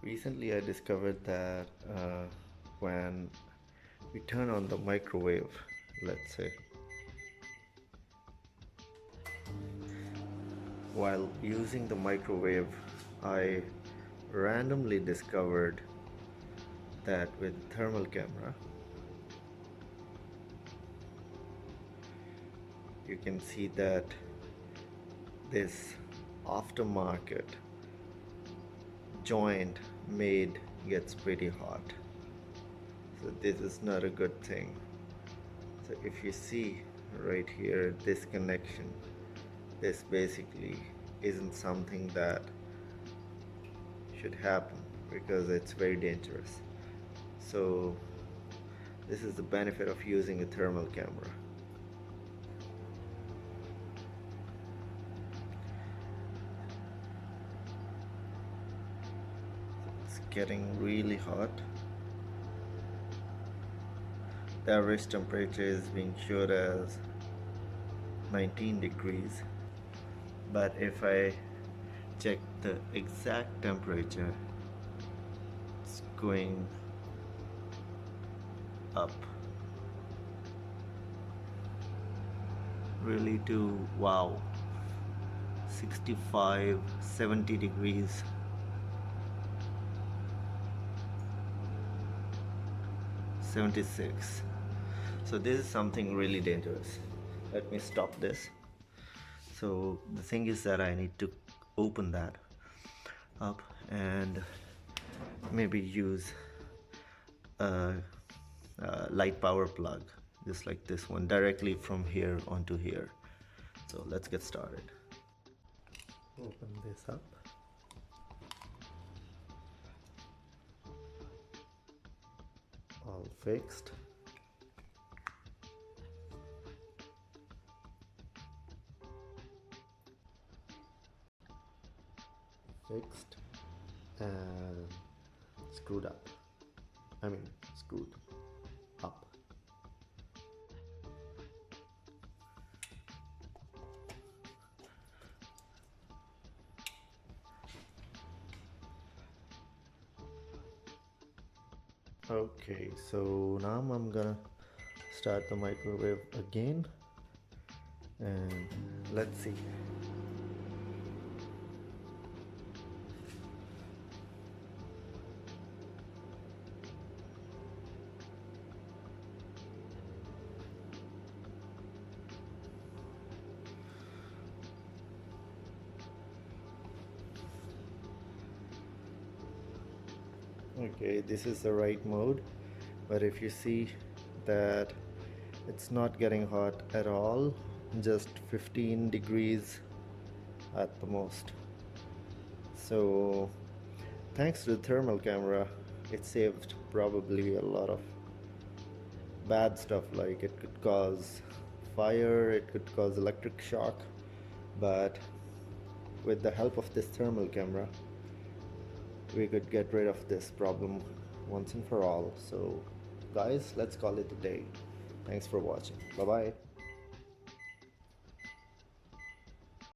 Recently, I discovered that when we turn on the microwave, let's say, while using the microwave, I randomly discovered that with thermal camera, you can see that this aftermarket joint made gets pretty hot. So this is not a good thing. So if you see right here, this connection, this basically isn't something that should happen because it's very dangerous. So this is the benefit of using a thermal camera. It's getting really hot. The average temperature is being showed as 19 degrees, but if I check the exact temperature, it's going up really to, wow, 65, 70 degrees. '76. So this is something really dangerous. Let me stop this. So the thing is that I need to open that up and maybe use a light power plug, just like this one, directly from here onto here. So let's get started. Open this up. All fixed. Fixed and screwed up. Screwed up. Okay, so now I'm gonna start the microwave again and let's see. Okay, this is the right mode, but if you see that it's not getting hot at all, just 15 degrees at the most. So thanks to the thermal camera, it saved probably a lot of bad stuff, like it could cause fire, it could cause electric shock, but with the help of this thermal camera we could get rid of this problem once and for all. So guys, let's call it a day. Thanks for watching. Bye bye.